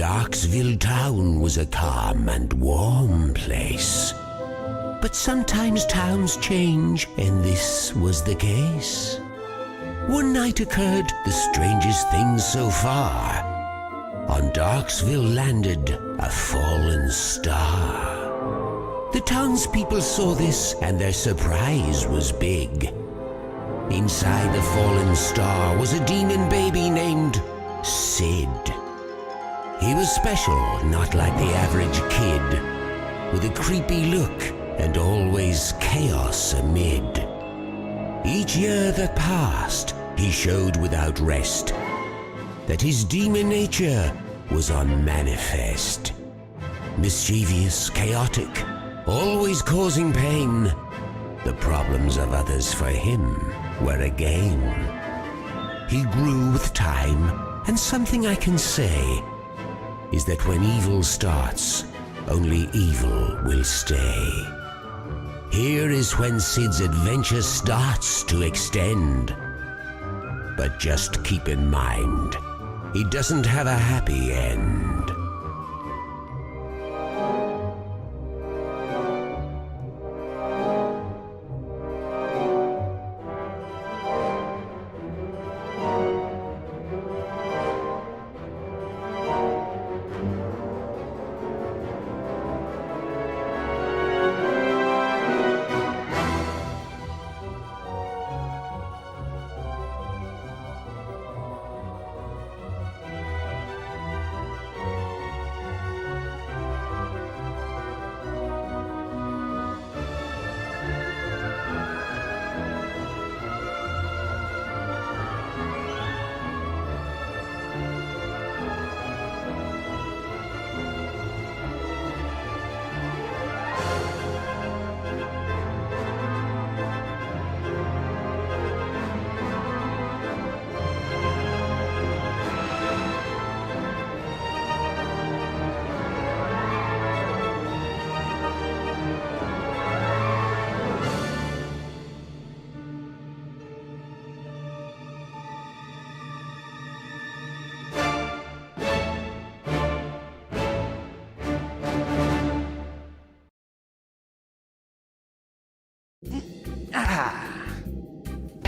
Darkestville town was a calm and warm place. But sometimes towns change, and this was the case. One night occurred the strangest thing so far. On Darkestville landed a fallen star. The townspeople saw this, and their surprise was big. Inside the fallen star was a demon baby named Sid. He was special, not like the average kid, with a creepy look and always chaos amid. Each year that passed, he showed without rest that his demon nature was on manifest. Mischievous, chaotic, always causing pain. The problems of others for him were a game. He grew with time, and something I can say is that when evil starts, only evil will stay. Here is when Sid's adventure starts to extend. But just keep in mind, he doesn't have a happy end.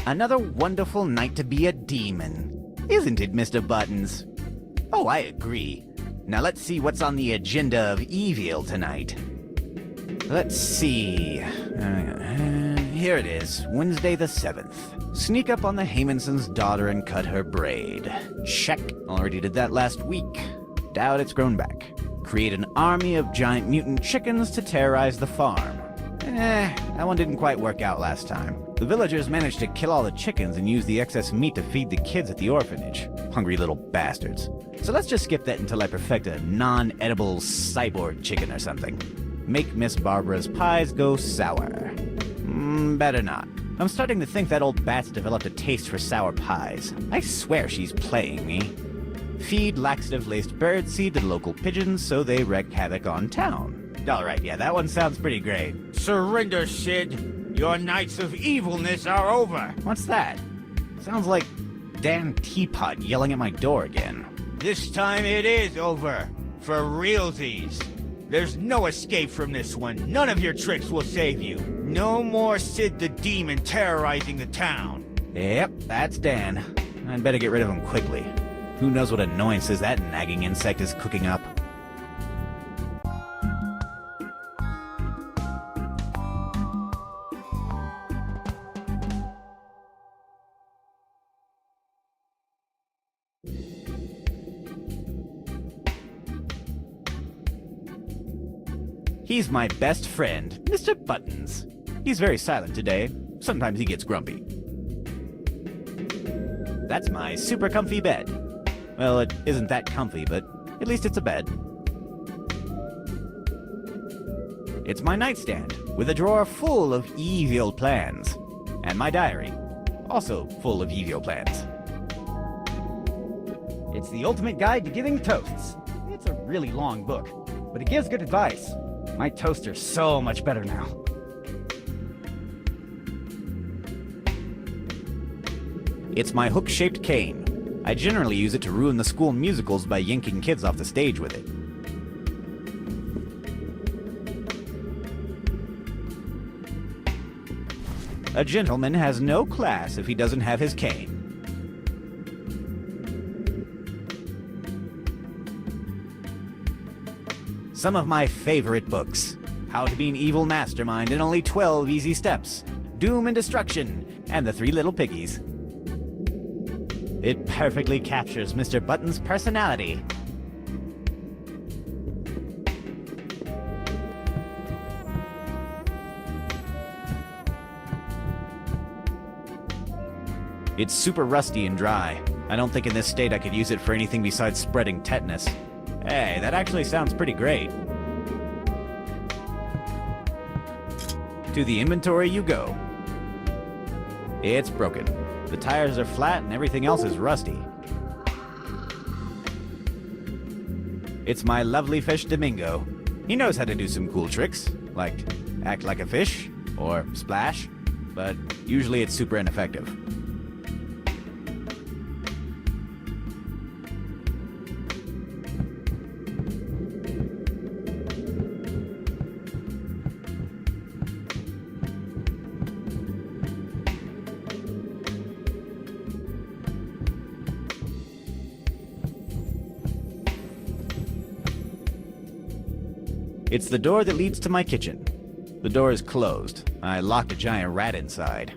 Another wonderful night to be a demon, isn't it, Mr. Buttons? Oh, I agree. Now let's see what's on the agenda of evil tonight. Let's see. Here it is, Wednesday the 7th. Sneak up on the Haymonson's daughter and cut her braid. Check. Already did that last week. Doubt it's grown back. Create an army of giant mutant chickens to terrorize the farm. That one didn't quite work out last time. The villagers managed to kill all the chickens and use the excess meat to feed the kids at the orphanage. Hungry little bastards. So let's just skip that until I perfect a non-edible cyborg chicken or something. Make Miss Barbara's pies go sour. Better not. I'm starting to think that old bat's developed a taste for sour pies. I swear she's playing me. Feed laxative-laced birdseed to the local pigeons so they wreak havoc on town. Alright, yeah, that one sounds pretty great. Surrender, Sid. Your nights of evilness are over. What's that? Sounds like Dan Teapot yelling at my door again. This time it is over. For realsies. There's no escape from this one. None of your tricks will save you. No more Sid the Demon terrorizing the town. Yep, that's Dan. I'd better get rid of him quickly. Who knows what annoyances that nagging insect is cooking up. He's my best friend, Mr. Buttons. He's very silent today. Sometimes he gets grumpy. That's my super comfy bed. Well, it isn't that comfy, but at least it's a bed. It's my nightstand, with a drawer full of evil plans. And my diary, also full of evil plans. It's the ultimate guide to giving toasts. It's a really long book, but it gives good advice. My toaster's so much better now. It's my hook-shaped cane. I generally use it to ruin the school musicals by yanking kids off the stage with it. A gentleman has no class if he doesn't have his cane. Some of my favorite books. How to Be an Evil Mastermind in Only 12 Easy Steps, Doom and Destruction, and The Three Little Piggies. It perfectly captures Mr. Button's personality. It's super rusty and dry. I don't think in this state I could use it for anything besides spreading tetanus. Hey, that actually sounds pretty great. To the inventory you go. It's broken. The tires are flat and everything else is rusty. It's my lovely fish Domingo. He knows how to do some cool tricks, like act like a fish, or splash, but usually it's super ineffective. It's the door that leads to my kitchen. The door is closed. I locked a giant rat inside.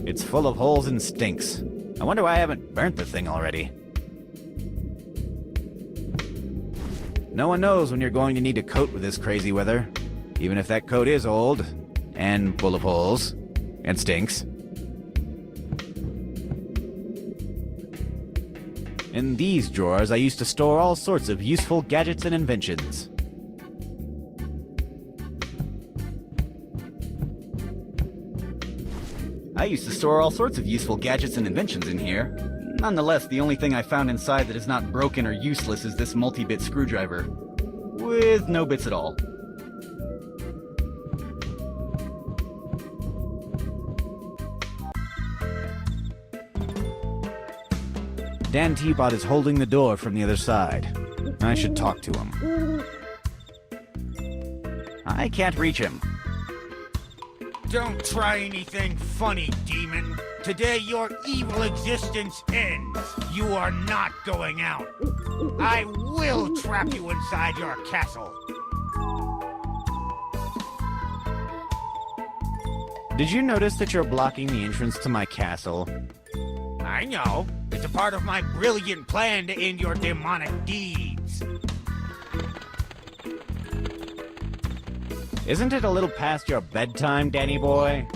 It's full of holes and stinks. I wonder why I haven't burnt the thing already. No one knows when you're going to need a coat with this crazy weather, even if that coat is old, and full of holes, and stinks. In these drawers, I used to store all sorts of useful gadgets and inventions. I used to store all sorts of useful gadgets and inventions in here. Nonetheless, the only thing I found inside that is not broken or useless is this multi-bit screwdriver. With no bits at all. Dan Teapot is holding the door from the other side. I should talk to him. I can't reach him. Don't try anything funny, demon. Today your evil existence ends. You are not going out. I will trap you inside your castle. Did you notice that you're blocking the entrance to my castle? I know. It's a part of my brilliant plan to end your demonic deeds. Isn't it a little past your bedtime, Danny boy?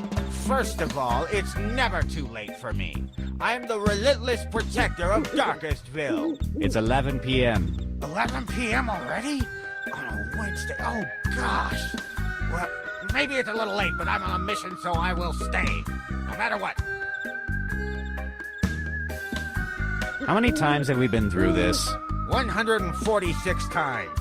First of all, it's never too late for me. I'm the relentless protector of Darkestville. It's 11 p.m. 11 p.m. already? On a Wednesday? Oh, gosh. Well, maybe it's a little late, but I'm on a mission, so I will stay. No matter what. How many times have we been through this? 146 times.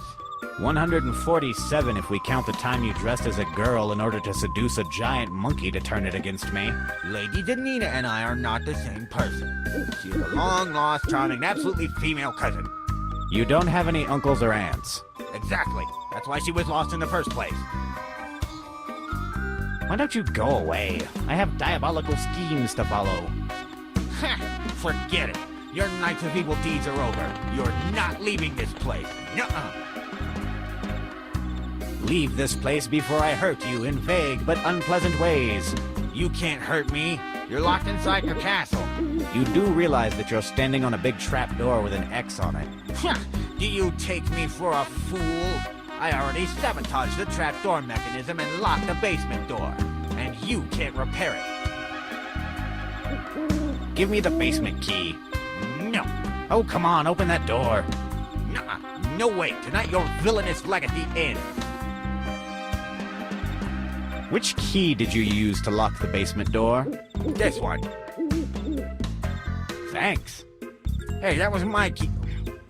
147 if we count the time you dressed as a girl in order to seduce a giant monkey to turn it against me. Lady Danina and I are not the same person. She is a long-lost, charming, and absolutely female cousin. You don't have any uncles or aunts. Exactly. That's why she was lost in the first place. Why don't you go away? I have diabolical schemes to follow. Ha! Forget it. Your nights of evil deeds are over. You're not leaving this place. Nuh-uh. Leave this place before I hurt you in vague but unpleasant ways. You can't hurt me. You're locked inside your castle. You do realize that you're standing on a big trap door with an X on it. Do you take me for a fool? I already sabotaged the trapdoor mechanism and locked the basement door. And you can't repair it. Give me the basement key. No. Oh, come on, open that door. Nuh-uh. No way. Tonight your villainous legacy ends. Which key did you use to lock the basement door? This one. Thanks. Hey, that was my key.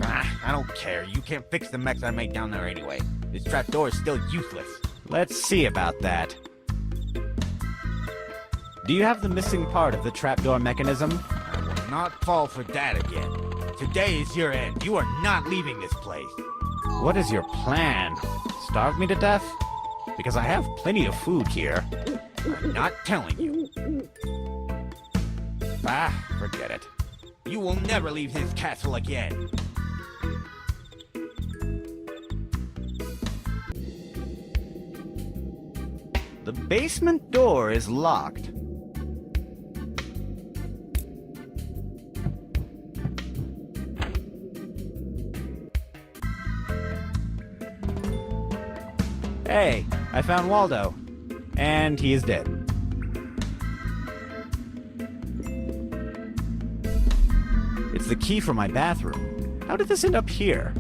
I don't care. You can't fix the mechs I made down there anyway. This trapdoor is still useless. Let's see about that. Do you have the missing part of the trapdoor mechanism? I will not fall for that again. Today is your end. You are not leaving this place. What is your plan? Starve me to death? Because I have plenty of food here. I'm not telling you. Forget it. You will never leave this castle again. The basement door is locked. Hey, I found Waldo. And he is dead. It's the key for my bathroom. How did this end up here?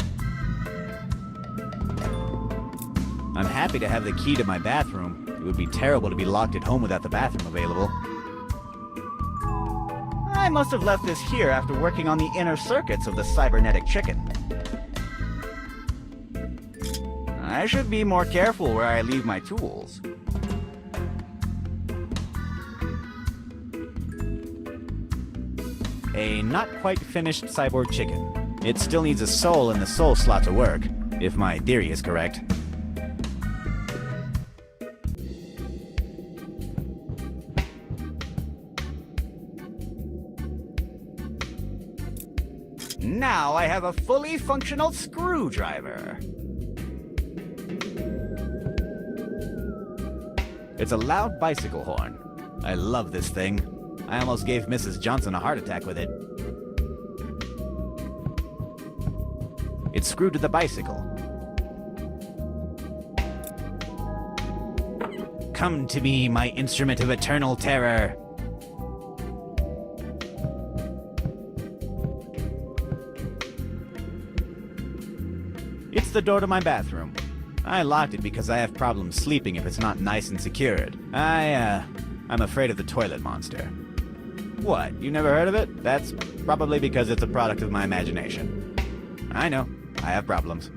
I'm happy to have the key to my bathroom. It would be terrible to be locked at home without the bathroom available. I must have left this here after working on the inner circuits of the cybernetic chicken. I should be more careful where I leave my tools. A not quite finished cyborg chicken. It still needs a soul in the soul slot to work, if my theory is correct. Now I have a fully functional screwdriver. It's a loud bicycle horn. I love this thing. I almost gave Mrs. Johnson a heart attack with it. It's screwed to the bicycle. Come to me, my instrument of eternal terror. It's the door to my bathroom. I locked it because I have problems sleeping if it's not nice and secured. I'm afraid of the toilet monster. What, you never heard of it? That's probably because it's a product of my imagination. I know, I have problems.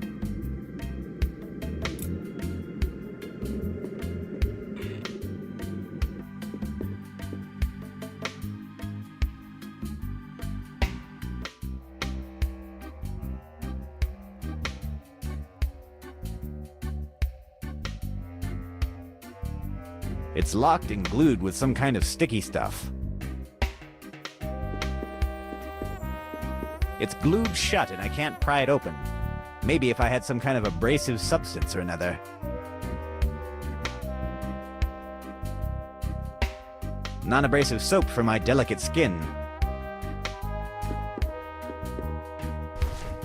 It's locked and glued with some kind of sticky stuff. It's glued shut and I can't pry it open. Maybe if I had some kind of abrasive substance or another. Non-abrasive soap for my delicate skin.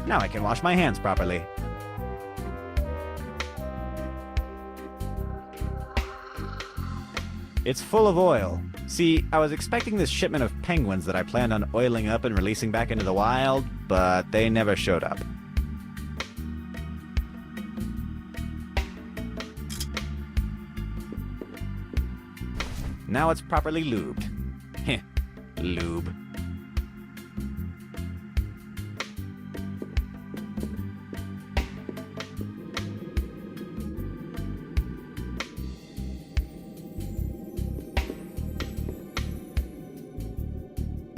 Now I can wash my hands properly. It's full of oil. See, I was expecting this shipment of penguins that I planned on oiling up and releasing back into the wild, but they never showed up. Now it's properly lubed. Heh, lube.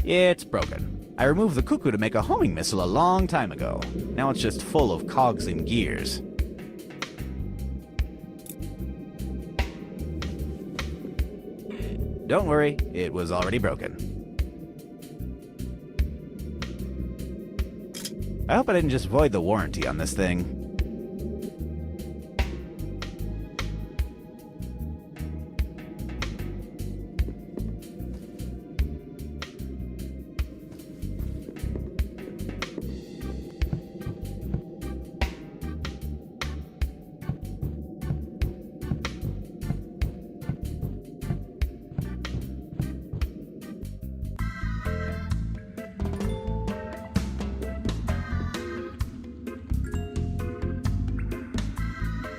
It's broken. I removed the cuckoo to make a homing missile a long time ago. Now it's just full of cogs and gears. Don't worry, it was already broken. I hope I didn't just void the warranty on this thing.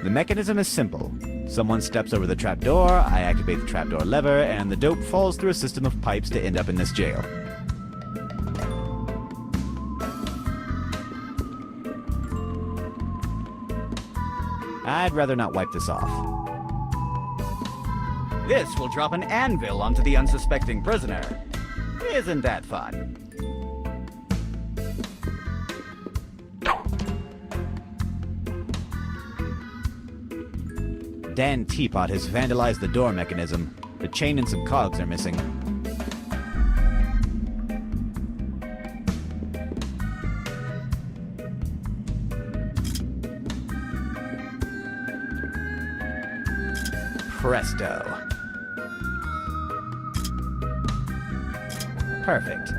The mechanism is simple. Someone steps over the trapdoor, I activate the trapdoor lever, and the dope falls through a system of pipes to end up in this jail. I'd rather not wipe this off. This will drop an anvil onto the unsuspecting prisoner. Isn't that fun? Dan Teapot has vandalized the door mechanism. The chain and some cogs are missing. Presto. Perfect.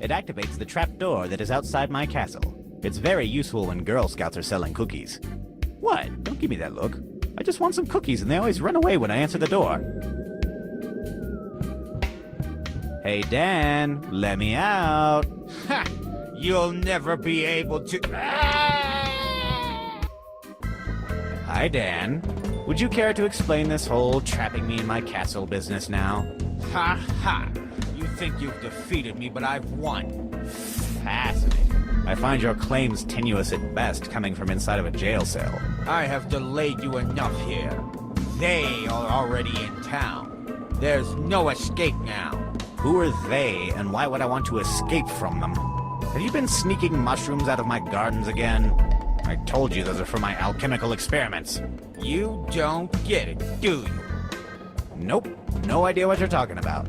It activates the trap door that is outside my castle. It's very useful when Girl Scouts are selling cookies. What? Don't give me that look. I just want some cookies and they always run away when I answer the door. Hey Dan, let me out. Ha! You'll never be able to. Hi Dan. Would you care to explain this whole trapping me in my castle business now? Ha ha! You think you've defeated me, but I've won. Fascinating. I find your claims tenuous at best, coming from inside of a jail cell. I have delayed you enough here. They are already in town. There's no escape now. Who are they, and why would I want to escape from them? Have you been sneaking mushrooms out of my gardens again? I told you those are for my alchemical experiments. You don't get it, do you? Nope, no idea what you're talking about.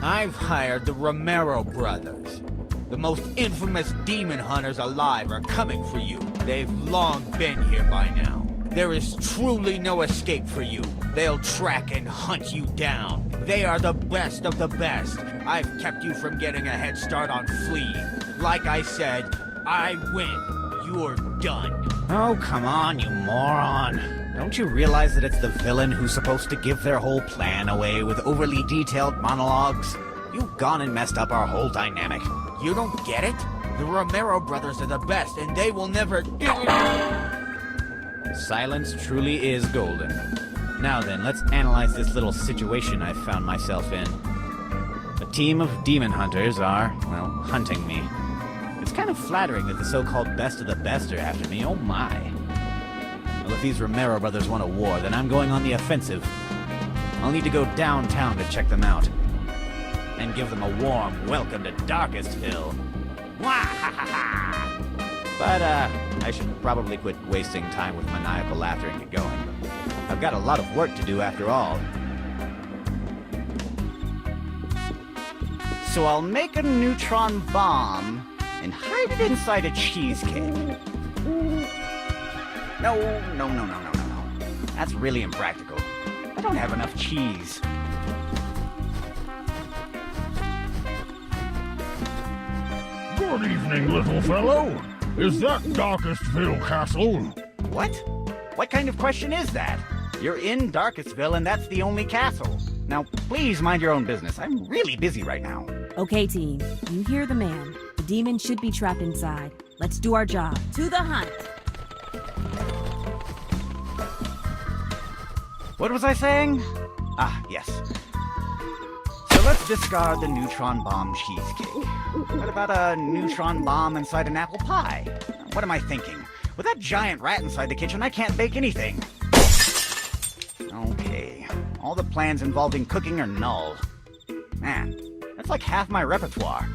I've hired the Romero brothers. The most infamous demon hunters alive are coming for you. They've long been here by now. There is truly no escape for you. They'll track and hunt you down. They are the best of the best. I've kept you from getting a head start on Flea. Like I said, I win. You're done. Oh, come on, you moron. Don't you realize that it's the villain who's supposed to give their whole plan away with overly detailed monologues? You've gone and messed up our whole dynamic. You don't get it? The Romero brothers are the best, and they will never... Silence truly is golden. Now then, let's analyze this little situation I've found myself in. A team of demon hunters are, well, hunting me. It's kind of flattering that the so-called best of the best are after me, oh my. Well, if these Romero brothers want a war, then I'm going on the offensive. I'll need to go downtown to check them out. And give them a warm welcome to Darkestville. But, I should probably quit wasting time with maniacal laughter and get going. I've got a lot of work to do after all. So I'll make a neutron bomb and hide it inside a cheesecake. No. That's really impractical. I don't have enough cheese. Good evening, little fellow. Is that Darkestville Castle? What? What kind of question is that? You're in Darkestville and that's the only castle. Now, please mind your own business. I'm really busy right now. Okay, team. You hear the man. The demon should be trapped inside. Let's do our job. To the hunt! What was I saying? Ah, yes. So let's discard the neutron bomb cheesecake. What about a neutron bomb inside an apple pie? What am I thinking? With that giant rat inside the kitchen, I can't bake anything. Okay, all the plans involving cooking are null. Man, that's like half my repertoire.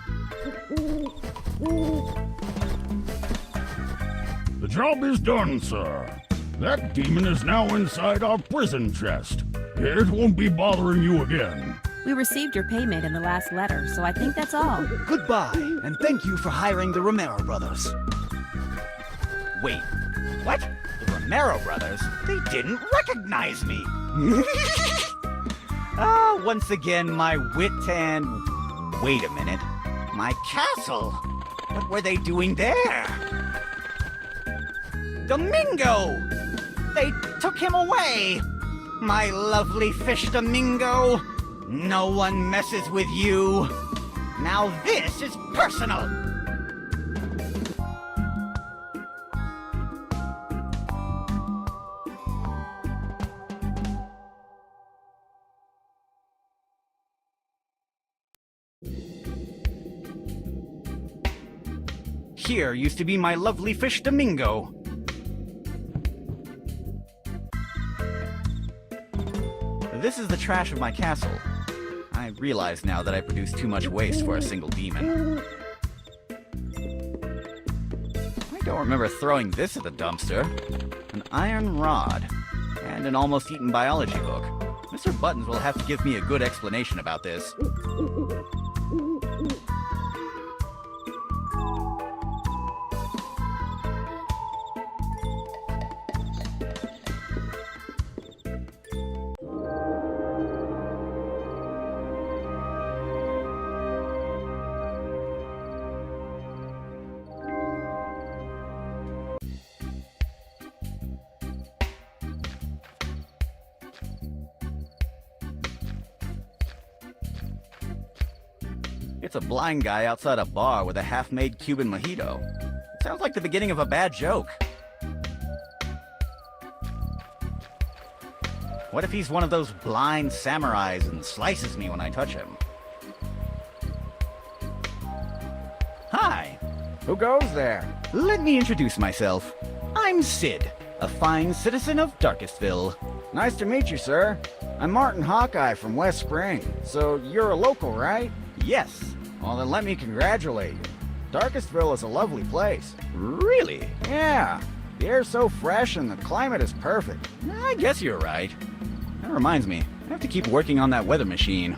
The job is done, sir. That demon is now inside our prison chest. It won't be bothering you again. We received your payment in the last letter, so I think that's all. Goodbye, and thank you for hiring the Romero brothers. Wait, what? The Romero brothers? They didn't recognize me! Once again, my wit and... Wait a minute. My castle! What were they doing there? Domingo! They took him away! My lovely fish Domingo! No one messes with you! Now this is personal! Here used to be my lovely fish Domingo. This is the trash of my castle. I realize now that I produce too much waste for a single demon. I don't remember throwing this at the dumpster. An iron rod. And an almost eaten biology book. Mr. Buttons will have to give me a good explanation about this. It's a blind guy outside a bar with a half-made Cuban mojito. It sounds like the beginning of a bad joke. What if he's one of those blind samurais and slices me when I touch him? Hi! Who goes there? Let me introduce myself. I'm Sid, a fine citizen of Darkestville. Nice to meet you, sir. I'm Martin Hawkeye from West Spring. So you're a local, right? Yes. Well, then let me congratulate you. Darkestville is a lovely place. Really? Yeah. The air's so fresh and the climate is perfect. I guess you're right. That reminds me, I have to keep working on that weather machine.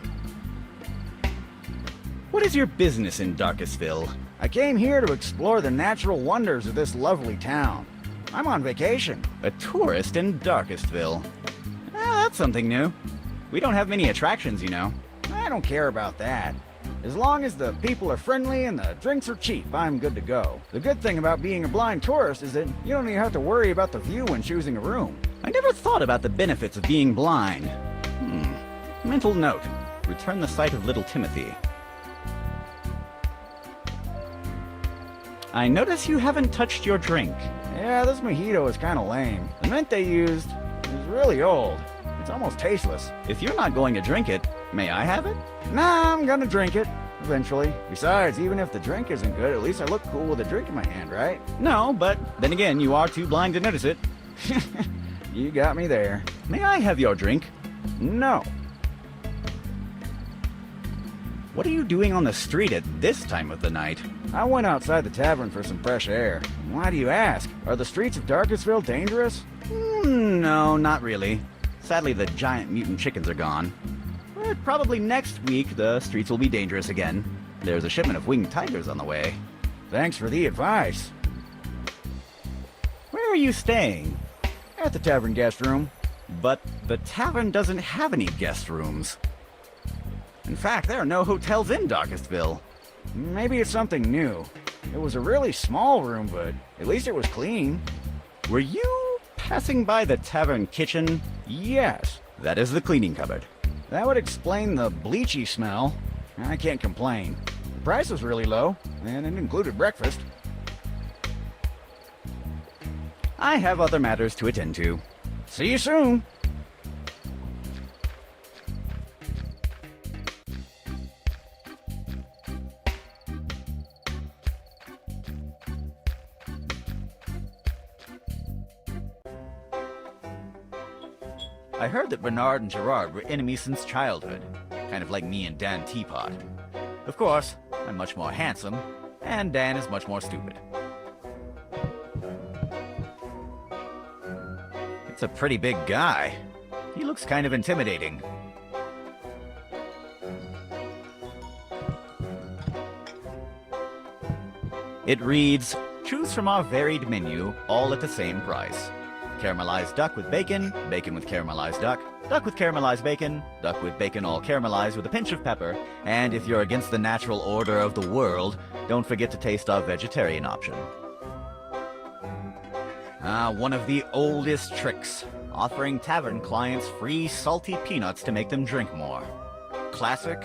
What is your business in Darkestville? I came here to explore the natural wonders of this lovely town. I'm on vacation. A tourist in Darkestville. That's something new. We don't have many attractions, you know. I don't care about that. As long as the people are friendly and the drinks are cheap, I'm good to go. The good thing about being a blind tourist is that you don't even have to worry about the view when choosing a room. I never thought about the benefits of being blind. Mental note. Return the sight of little Timothy. I notice you haven't touched your drink. Yeah, this mojito is kind of lame. The mint they used is really old. It's almost tasteless. If you're not going to drink it, may I have it? Nah, I'm gonna drink it. Eventually. Besides, even if the drink isn't good, at least I look cool with a drink in my hand, right? No, but then again, you are too blind to notice it. You got me there. May I have your drink? No. What are you doing on the street at this time of the night? I went outside the tavern for some fresh air. Why do you ask? Are the streets of Darkestville dangerous? No, not really. Sadly, the giant mutant chickens are gone. But probably next week, the streets will be dangerous again. There's a shipment of winged tigers on the way. Thanks for the advice. Where are you staying? At the tavern guest room. But the tavern doesn't have any guest rooms. In fact, there are no hotels in Darkestville. Maybe it's something new. It was a really small room, but at least it was clean. Were you passing by the tavern kitchen? Yes. That is the cleaning cupboard. That would explain the bleachy smell. I can't complain. The price was really low, and it included breakfast. I have other matters to attend to. See you soon. I heard that Bernard and Gerard were enemies since childhood, kind of like me and Dan Teapot. Of course, I'm much more handsome, and Dan is much more stupid. It's a pretty big guy. He looks kind of intimidating. It reads, choose from our varied menu, all at the same price. Caramelized duck with bacon, bacon with caramelized duck, duck with caramelized bacon, duck with bacon all caramelized with a pinch of pepper, and if you're against the natural order of the world, don't forget to taste our vegetarian option. One of the oldest tricks, offering tavern clients free salty peanuts to make them drink more. Classic,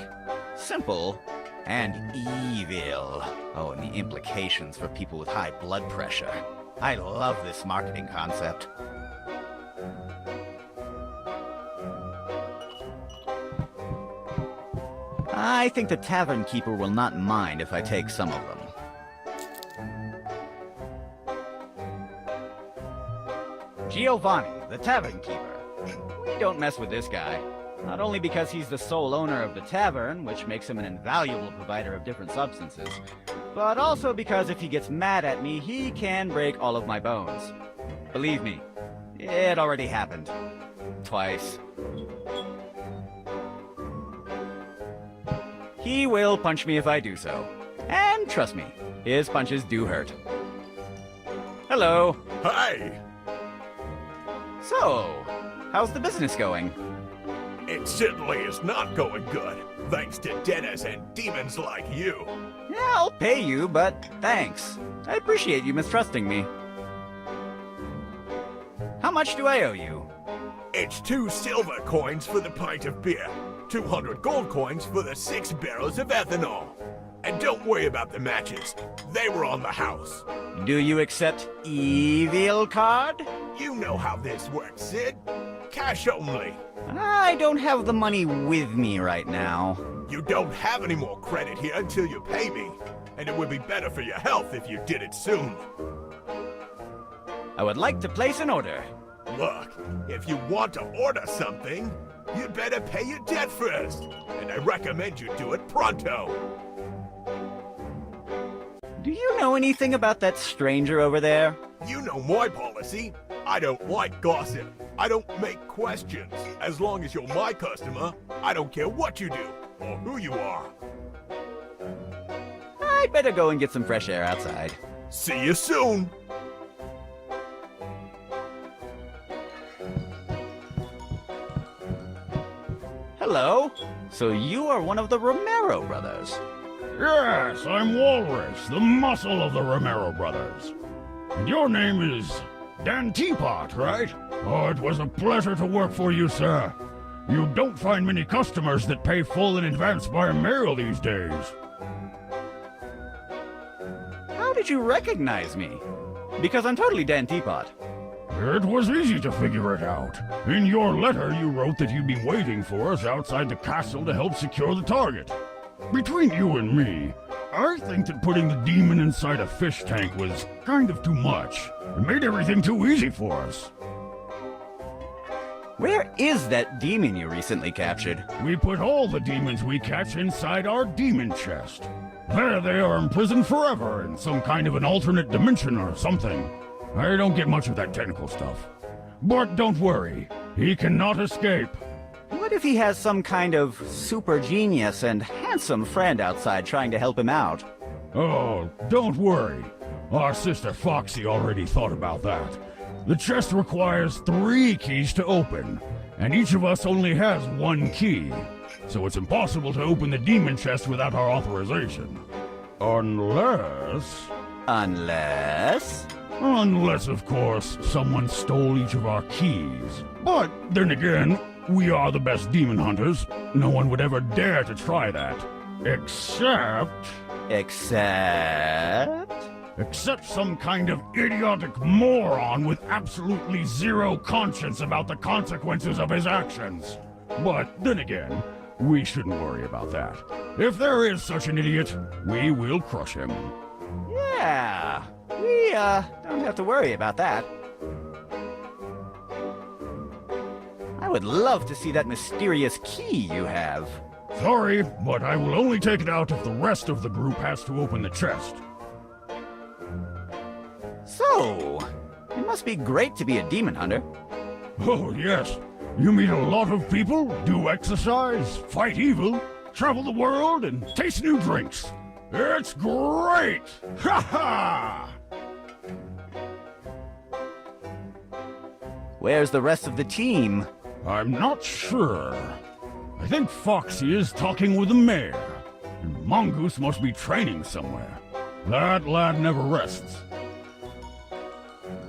simple, and evil. Oh, and the implications for people with high blood pressure. I love this marketing concept. I think the tavern keeper will not mind if I take some of them. Giovanni, the tavern keeper. We don't mess with this guy. Not only because he's the sole owner of the tavern, which makes him an invaluable provider of different substances, but also because if he gets mad at me, he can break all of my bones. Believe me, it already happened. Twice. He will punch me if I do so. And trust me, his punches do hurt. Hello. Hi! So, how's the business going? It certainly is not going good, thanks to debtors and demons like you. Yeah, I'll pay you, but thanks. I appreciate you mistrusting me. How much do I owe you? It's 2 silver coins for the pint of beer, 200 gold coins for the 6 barrels of ethanol. And don't worry about the matches. They were on the house. Do you accept evil card? You know how this works, Sid. Cash only. I don't have the money with me right now. You don't have any more credit here until you pay me. And it would be better for your health if you did it soon. I would like to place an order. Look, if you want to order something, you'd better pay your debt first. And I recommend you do it pronto. Do you know anything about that stranger over there? You know my policy. I don't like gossip. I don't make questions. As long as you're my customer, I don't care what you do or who you are. I'd better go and get some fresh air outside. See you soon. Hello. So you are one of the Romero brothers. Yes, I'm Walrus, the muscle of the Romero brothers. And your name is Dan Teapot, right? Oh, it was a pleasure to work for you, sir. You don't find many customers that pay full in advance by mail these days. How did you recognize me? Because I'm totally Dan Teapot. It was easy to figure it out. In your letter, you wrote that you'd be waiting for us outside the castle to help secure the target. Between you and me, I think that putting the demon inside a fish tank was kind of too much. It made everything too easy for us. Where is that demon you recently captured? We put all the demons we catch inside our demon chest. There they are imprisoned forever in some kind of an alternate dimension or something. I don't get much of that technical stuff. But don't worry, he cannot escape. What if he has some kind of super genius and handsome friend outside trying to help him out? Oh, don't worry. Our sister Foxy already thought about that. The chest requires 3 keys to open, and each of us only has 1 key. So it's impossible to open the demon chest without our authorization. Unless, of course, someone stole each of our keys. But then again, we are the best demon hunters. No one would ever dare to try that. Except some kind of idiotic moron with absolutely zero conscience about the consequences of his actions. But then again, we shouldn't worry about that. If there is such an idiot, we will crush him. Yeah, we don't have to worry about that. I would love to see that mysterious key you have. Sorry, but I will only take it out if the rest of the group has to open the chest. So, it must be great to be a demon hunter. Oh, yes. You meet a lot of people, do exercise, fight evil, travel the world, and taste new drinks. It's great! Ha ha! Where's the rest of the team? I'm not sure. I think Foxy is talking with the mayor, and Mongoose must be training somewhere. That lad never rests.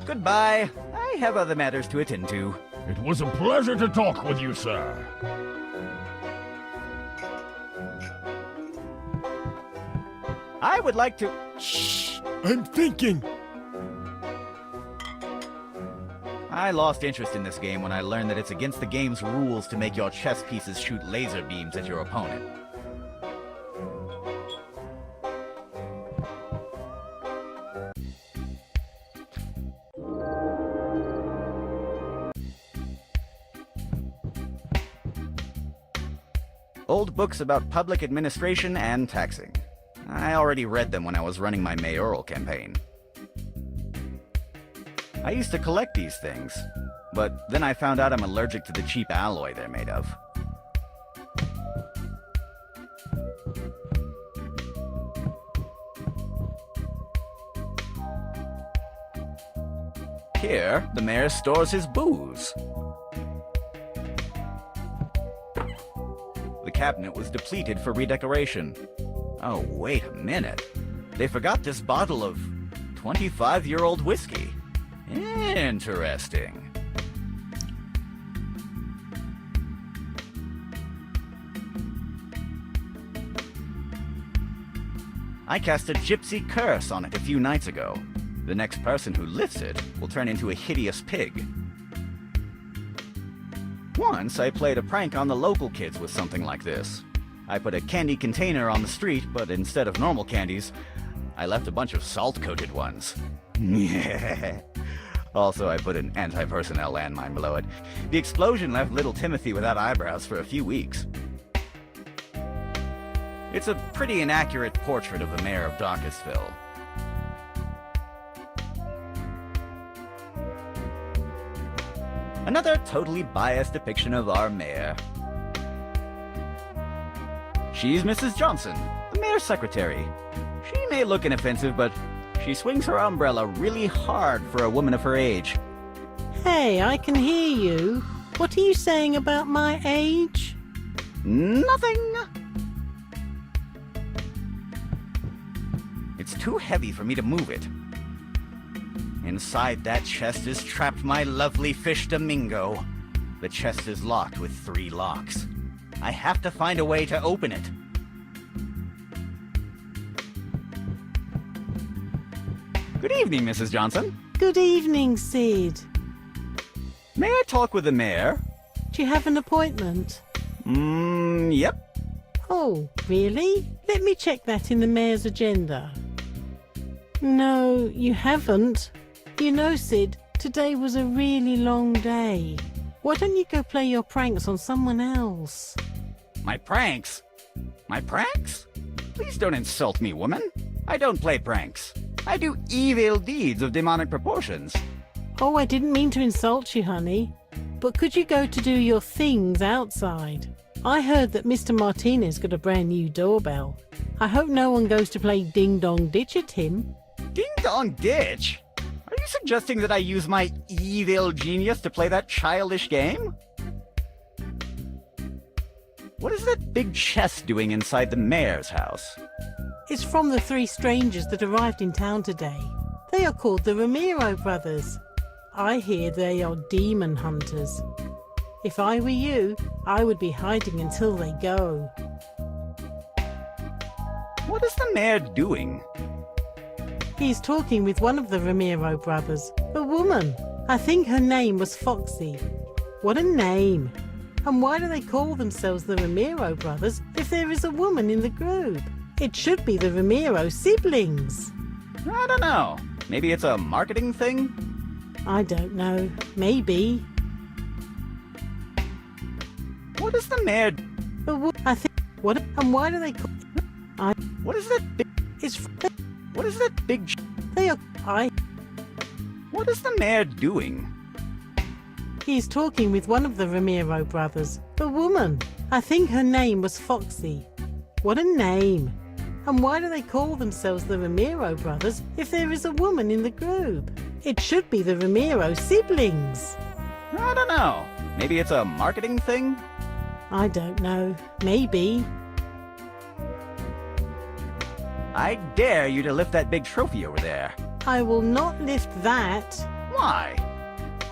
Goodbye. I have other matters to attend to. It was a pleasure to talk with you, sir. I would like to... Shh! I'm thinking! I lost interest in this game when I learned that it's against the game's rules to make your chess pieces shoot laser beams at your opponent. Old books about public administration and taxing. I already read them when I was running my mayoral campaign. I used to collect these things, but then I found out I'm allergic to the cheap alloy they're made of. Here, the mayor stores his booze. The cabinet was depleted for redecoration. Oh, wait a minute. They forgot this bottle of 25-year-old whiskey. Interesting. I cast a gypsy curse on it a few nights ago. The next person who lifts it will turn into a hideous pig. Once I played a prank on the local kids with something like this. I put a candy container on the street, but instead of normal candies, I left a bunch of salt-coated ones. Also, I put an anti-personnel landmine below it. The explosion left little Timothy without eyebrows for a few weeks. It's a pretty inaccurate portrait of the mayor of Darkestville. Another totally biased depiction of our mayor. She's Mrs. Johnson, the mayor's secretary. She may look inoffensive, but she swings her umbrella really hard for a woman of her age. Hey, I can hear you. What are you saying about my age? Nothing. It's too heavy for me to move it. Inside that chest is trapped my lovely fish Domingo. The chest is locked with 3 locks. I have to find a way to open it. Good evening, Mrs. Johnson. Good evening, Sid. May I talk with the mayor? Do you have an appointment? Yep. Oh, really? Let me check that in the mayor's agenda. No, you haven't. You know, Sid, today was a really long day. Why don't you go play your pranks on someone else? My pranks? My pranks? Please don't insult me, woman. I don't play pranks. I do evil deeds of demonic proportions. Oh, I didn't mean to insult you, honey. But could you go to do your things outside? I heard that Mr. Martinez got a brand new doorbell. I hope no one goes to play Ding Dong Ditch at him. Ding Dong Ditch? Are you suggesting that I use my evil genius to play that childish game? What is that big chest doing inside the mayor's house? It's from the 3 strangers that arrived in town today. They are called the Ramiro brothers. I hear they are demon hunters. If I were you, I would be hiding until they go. What is the mayor doing? He's talking with one of the Ramiro brothers, a woman. I think her name was Foxy. What a name! And why do they call themselves the Ramiro brothers if there is a woman in the group? It should be the Ramiro siblings. I don't know. Maybe it's a marketing thing? I don't know. Maybe. What is the mayor... I think... What? And why do they call... What is that big... It's... What is that big... They are... What is the mayor doing? He's talking with one of the Ramiro brothers, a woman. I think her name was Foxy. What a name! And why do they call themselves the Ramiro brothers if there is a woman in the group? It should be the Ramiro siblings. I don't know. Maybe it's a marketing thing? I don't know. Maybe. I dare you to lift that big trophy over there. I will not lift that. Why?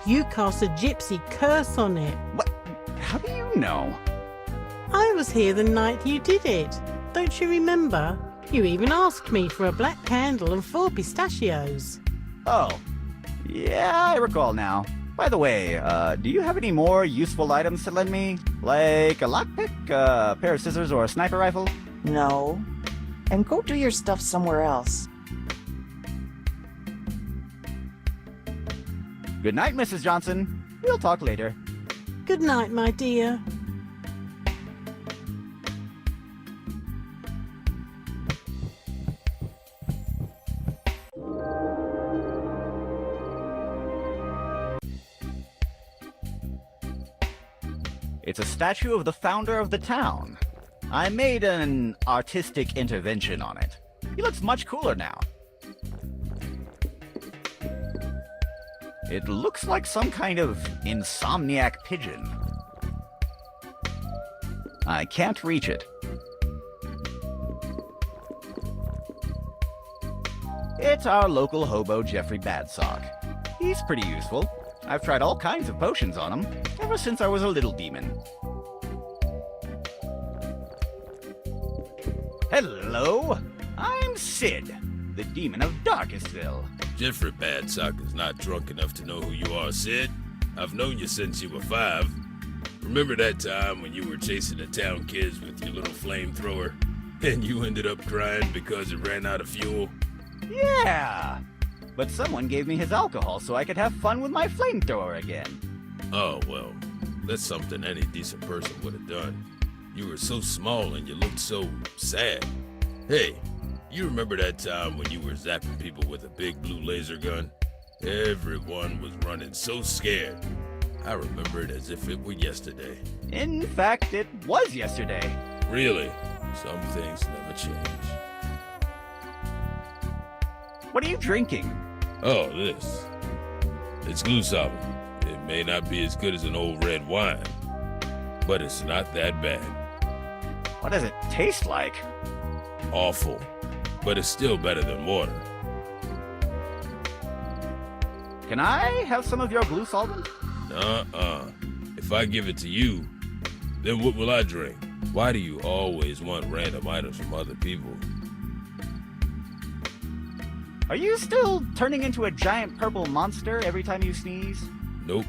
You cast a gypsy curse on it. What? How do you know? I was here the night you did it. Don't you remember? You even asked me for a black candle and 4 pistachios. Oh. Yeah, I recall now. By the way, do you have any more useful items to lend me? Like a lockpick, a pair of scissors, or a sniper rifle? No. And go do your stuff somewhere else. Good night, Mrs. Johnson. We'll talk later. Good night, my dear. It's a statue of the founder of the town. I made an artistic intervention on it. He looks much cooler now. It looks like some kind of insomniac pigeon. I can't reach it. It's our local hobo, Jeffrey Badsock. He's pretty useful. I've tried all kinds of potions on him, ever since I was a little demon. Hello, I'm Sid, the demon of Darkestville. Jeffrey Badsock is not drunk enough to know who you are, Sid. I've known you since you were 5. Remember that time when you were chasing the town kids with your little flamethrower, and you ended up crying because it ran out of fuel? Yeah, but someone gave me his alcohol so I could have fun with my flamethrower again. Oh, well, that's something any decent person would have done. You were so small and you looked so sad. Hey, you remember that time when you were zapping people with a big blue laser gun? Everyone was running so scared. I remember it as if it were yesterday. In fact, it was yesterday. Really? Some things never change. What are you drinking? Oh, this. It's glue solvent. It may not be as good as an old red wine, but it's not that bad. What does it taste like? Awful, but it's still better than water. Can I have some of your glue solvent? If I give it to you, then what will I drink? Why do you always want random items from other people? Are you still turning into a giant purple monster every time you sneeze? Nope.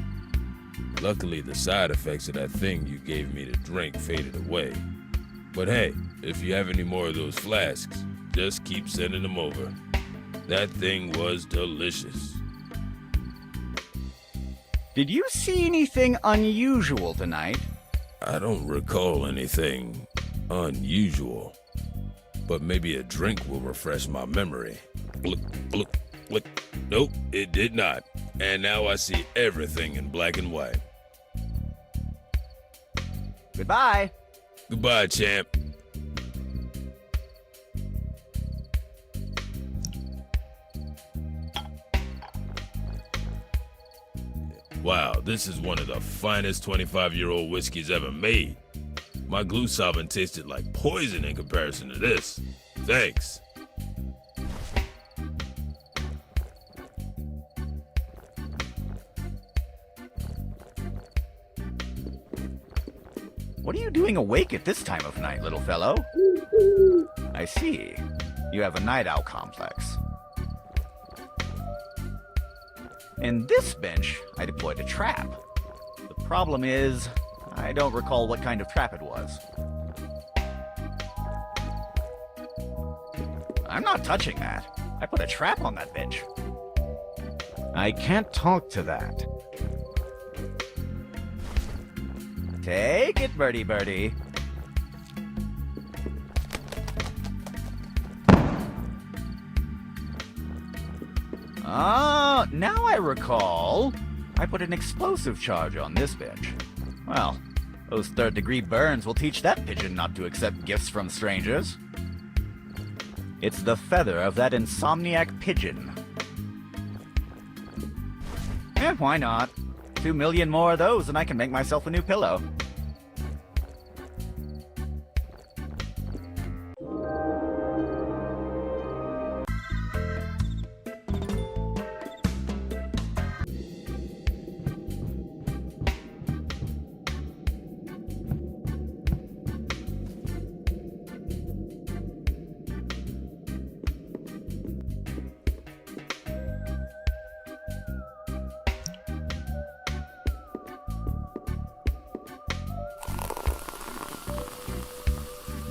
Luckily, the side effects of that thing you gave me to drink faded away. But hey, if you have any more of those flasks, just keep sending them over. That thing was delicious. Did you see anything unusual tonight? I don't recall anything unusual, but maybe a drink will refresh my memory. Look, look, look. Nope, it did not. And now I see everything in black and white. Goodbye. Goodbye, champ. Wow, this is one of the finest 25-year-old whiskeys ever made. My glue solvent tasted like poison in comparison to this. Thanks. What are you doing awake at this time of night, little fellow? I see. You have a night owl complex. In this bench, I deployed a trap. The problem is, I don't recall what kind of trap it was. I'm not touching that. I put a trap on that bench. I can't talk to that. Take it, birdie birdie. Now I recall. I put an explosive charge on this bench. Well, those third-degree burns will teach that pigeon not to accept gifts from strangers. It's the feather of that insomniac pigeon. Why not? 2 million more of those and I can make myself a new pillow.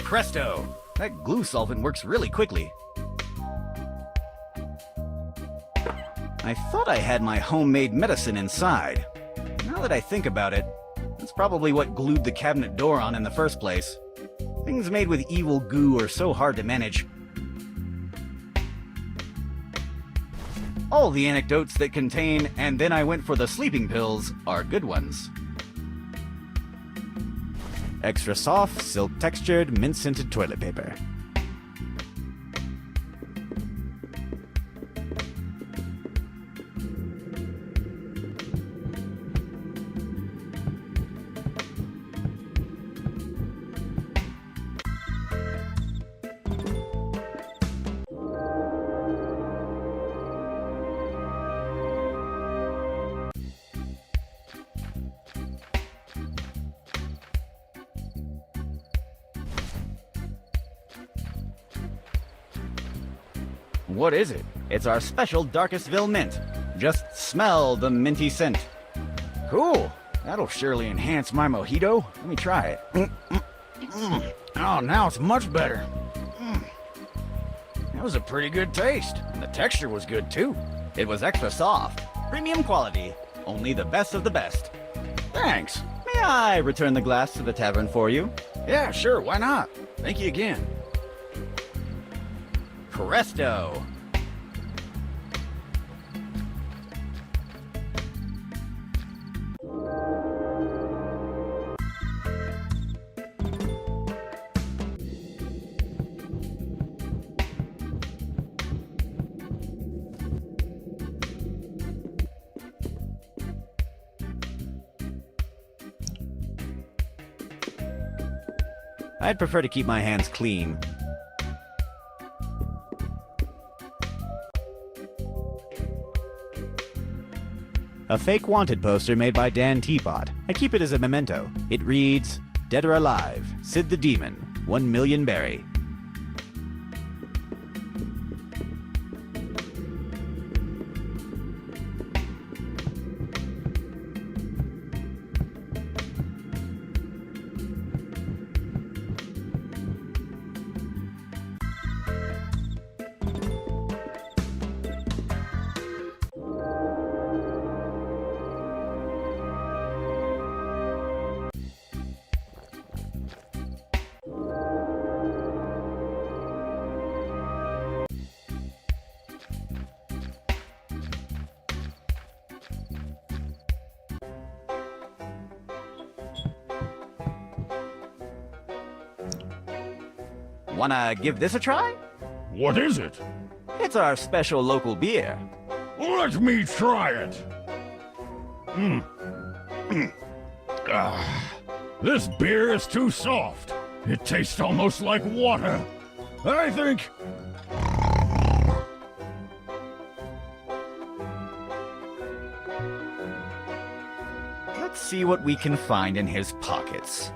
Presto! That glue solvent works really quickly. I thought I had my homemade medicine inside. Now that I think about it, that's probably what glued the cabinet door on in the first place. Things made with evil goo are so hard to manage. All the anecdotes that contain "and then I went for the sleeping pills" are good ones. Extra soft, silk textured, mint scented toilet paper. What is it? It's our special Darkestville mint. Just smell the minty scent. Cool. That'll surely enhance my mojito. Let me try it. Oh, now it's much better. That was a pretty good taste. And the texture was good too. It was extra soft. Premium quality. Only the best of the best. Thanks. May I return the glass to the tavern for you? Yeah, sure, why not? Thank you again. Presto! I'd prefer to keep my hands clean. A fake wanted poster made by Dan Teapot. I keep it as a memento. It reads, "Dead or alive, Sid the Demon, 1 million berry." Wanna give this a try? What is it? It's our special local beer. Let me try it. This beer is too soft. It tastes almost like water. I think... Let's see what we can find in his pockets.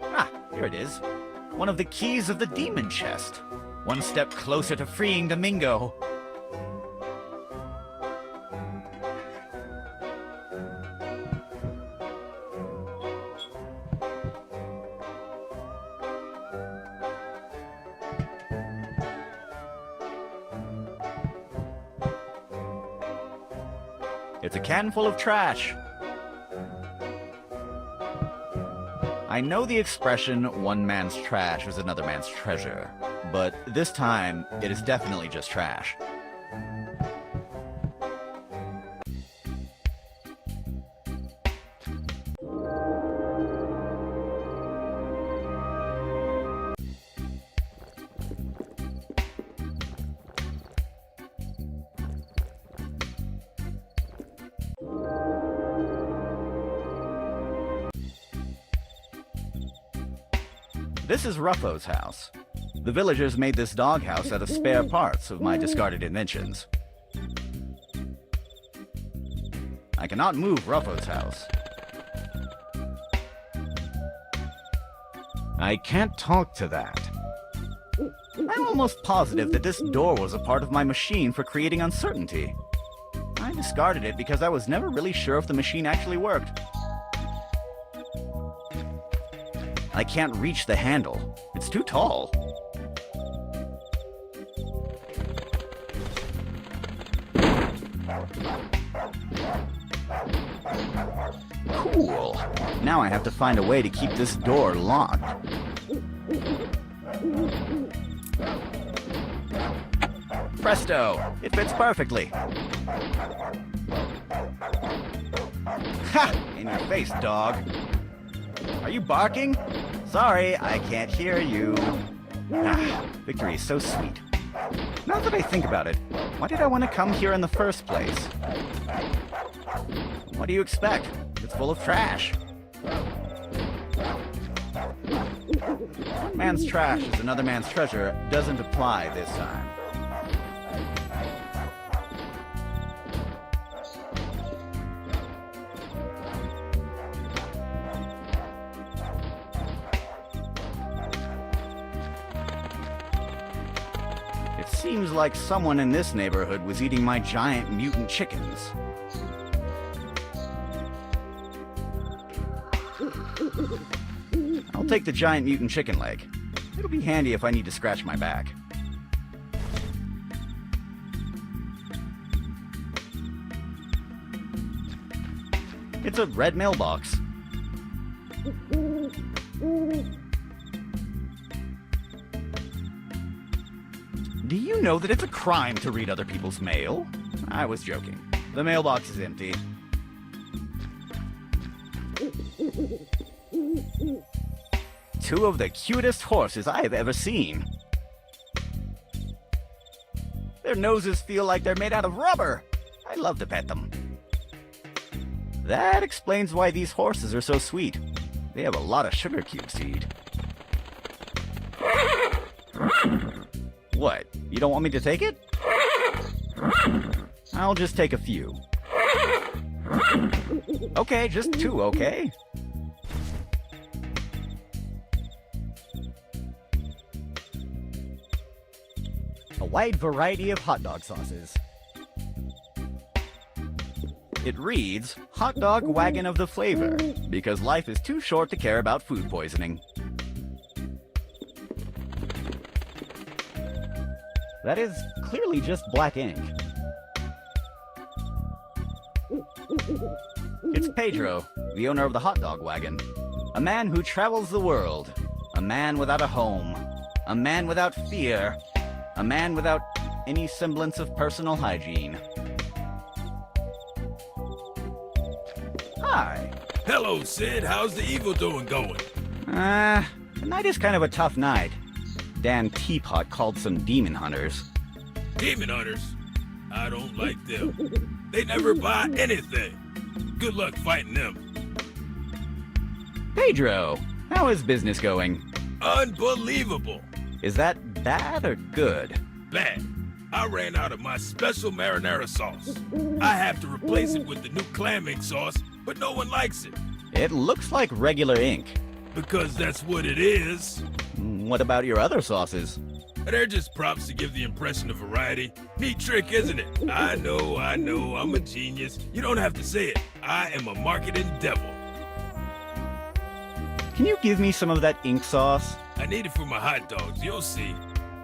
Ah, here it is. One of the keys of the demon chest. One step closer to freeing Domingo. It's a can full of trash. I know the expression, one man's trash is another man's treasure, but this time, it is definitely just trash. This is Ruffo's house. The villagers made this doghouse out of spare parts of my discarded inventions. I cannot move Ruffo's house. I can't talk to that. I'm almost positive that this door was a part of my machine for creating uncertainty. I discarded it because I was never really sure if the machine actually worked. I can't reach the handle. It's too tall. Cool. Now I have to find a way to keep this door locked. Presto! It fits perfectly. Ha! In your face, dog. Are you barking? Sorry, I can't hear you. Ah, victory is so sweet. Now that I think about it, why did I want to come here in the first place? What do you expect? It's full of trash. One man's trash is another man's treasure doesn't apply this time. It seems like someone in this neighborhood was eating my giant mutant chickens. I'll take the giant mutant chicken leg. It'll be handy if I need to scratch my back. It's a red mailbox. Do you know that it's a crime to read other people's mail? I was joking. The mailbox is empty. Two of the cutest horses I have ever seen. Their noses feel like they're made out of rubber. I love to pet them. That explains why these horses are so sweet. They have a lot of sugar cubes to eat. What? You don't want me to take it? I'll just take a few. Okay, just 2, okay? A wide variety of hot dog sauces. It reads, Hot Dog Wagon of the Flavor, because life is too short to care about food poisoning. That is clearly just black ink. It's Pedro, the owner of the hot dog wagon. A man who travels the world. A man without a home. A man without fear. A man without any semblance of personal hygiene. Hi. Hello, Sid. How's the evil doing going? Tonight is kind of a tough night. Dan Teapot called some demon hunters. Demon hunters? I don't like them. They never buy anything. Good luck fighting them. Pedro, how is business going? Unbelievable. Is that bad or good? Bad. I ran out of my special marinara sauce. I have to replace it with the new clam ink sauce, but no one likes it. It looks like regular ink. Because that's what it is. What about your other sauces? They're just props to give the impression of variety. Neat trick, isn't it? I know, I'm a genius. You don't have to say it. I am a marketing devil. Can you give me some of that ink sauce? I need it for my hot dogs, you'll see.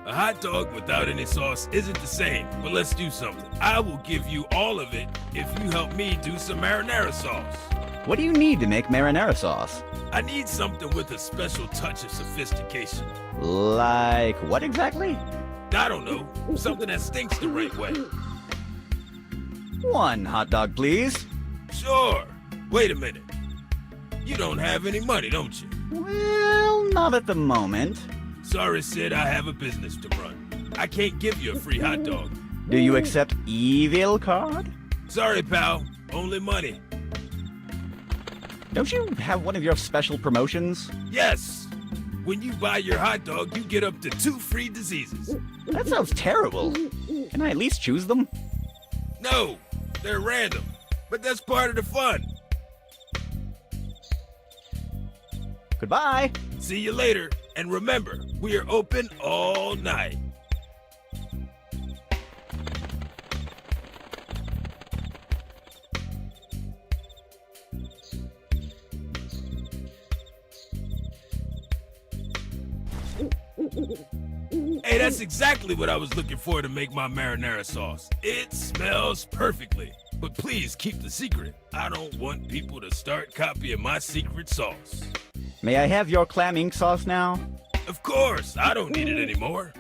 A hot dog without any sauce isn't the same, but let's do something. I will give you all of it if you help me do some marinara sauce. What do you need to make marinara sauce? I need something with a special touch of sophistication. Like what exactly? I don't know. Something that stinks the right way. 1 hot dog, please. Sure. Wait a minute. You don't have any money, don't you? Well, not at the moment. Sorry, Sid, I have a business to run. I can't give you a free hot dog. Do you accept evil card? Sorry, pal. Only money. Don't you have one of your special promotions? Yes. When you buy your hot dog, you get up to 2 free diseases. That sounds terrible. Can I at least choose them? No, they're random. But that's part of the fun. Goodbye. See you later. And remember, we are open all night. Hey, that's exactly what I was looking for to make my marinara sauce. It smells perfectly. But please keep the secret. I don't want people to start copying my secret sauce. May I have your clam ink sauce now? Of course, I don't need it anymore.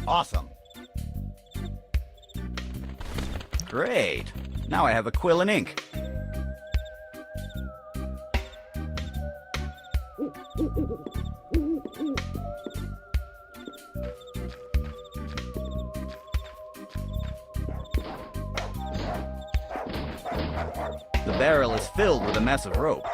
Awesome. Great. Now I have a quill and ink. The barrel is filled with a mess of rope.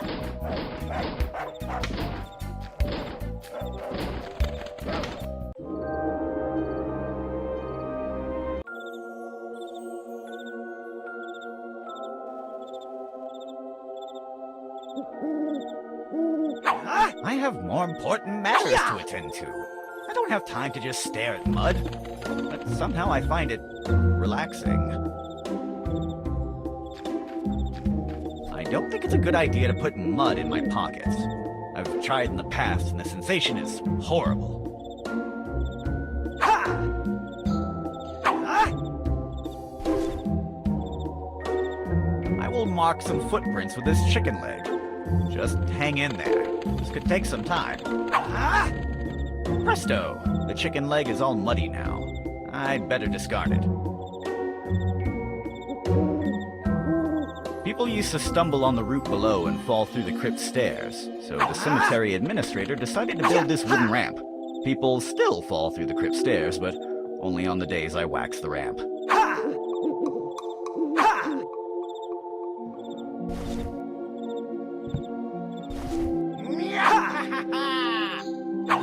I have more important matters to attend to. I don't have time to just stare at mud. But somehow I find it relaxing. I don't think it's a good idea to put mud in my pockets. I've tried in the past and the sensation is horrible. I will mark some footprints with this chicken leg. Just hang in there. This could take some time. Presto! The chicken leg is all muddy now. I'd better discard it. People used to stumble on the route below and fall through the crypt stairs, so the cemetery administrator decided to build this wooden ramp. People still fall through the crypt stairs, but only on the days I wax the ramp.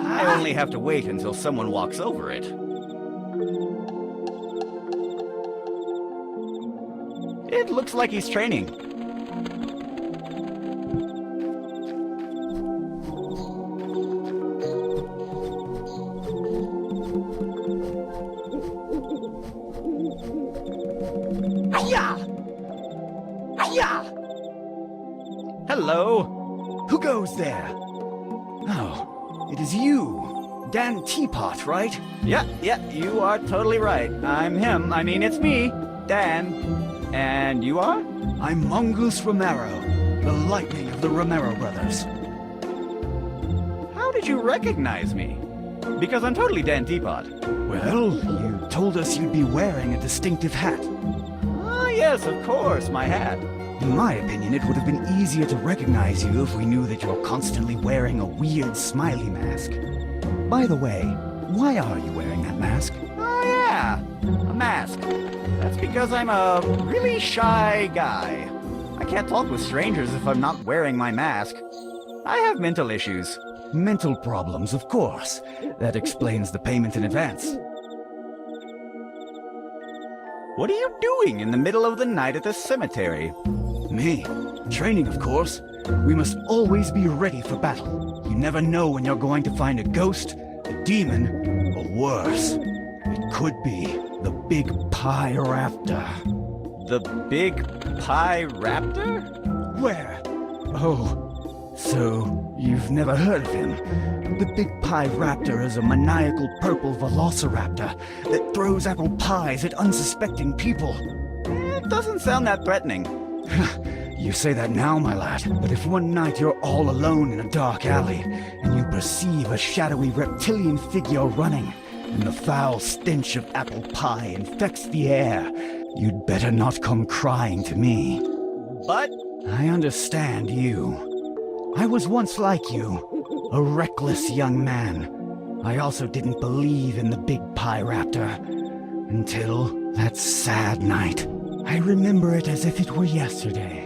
I only have to wait until someone walks over it. It looks like he's training. Hello? Who goes there? Oh, it is you. Dan Teapot, right? Yeah, you are totally right. I'm him. I mean, it's me, Dan. And you are? I'm Mongoose Romero, the lightning of the Romero brothers. How did you recognize me? Because I'm totally Dan Teapot. Well, you told us you'd be wearing a distinctive hat. Ah, yes, of course, my hat. In my opinion, it would have been easier to recognize you if we knew that you're constantly wearing a weird smiley mask. By the way, why are you wearing that mask? Oh yeah, a mask. That's because I'm a really shy guy. I can't talk with strangers if I'm not wearing my mask. I have mental issues. Mental problems, of course. That explains the payment in advance. What are you doing in the middle of the night at the cemetery? Me? Training, of course. We must always be ready for battle. You never know when you're going to find a ghost, a demon, or worse. It could be the Big Pie Raptor. The Big Pie Raptor? Where? Oh, so you've never heard of him? The Big Pie Raptor is a maniacal purple velociraptor that throws apple pies at unsuspecting people. It doesn't sound that threatening. You say that now, my lad, but if one night you're all alone in a dark alley and you perceive a shadowy reptilian figure running, and the foul stench of apple pie infects the air, you'd better not come crying to me. But I understand you. I was once like you, a reckless young man. I also didn't believe in the Big Pie Raptor until that sad night. I remember it as if it were yesterday.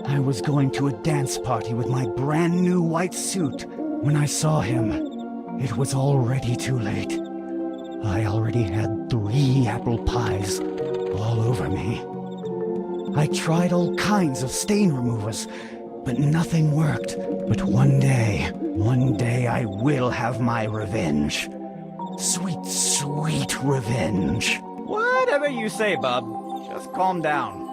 I was going to a dance party with my brand new white suit. When I saw him, it was already too late. I already had 3 apple pies all over me. I tried all kinds of stain removers, but nothing worked. But one day I will have my revenge. Sweet, sweet revenge. Whatever you say, bub. Just calm down.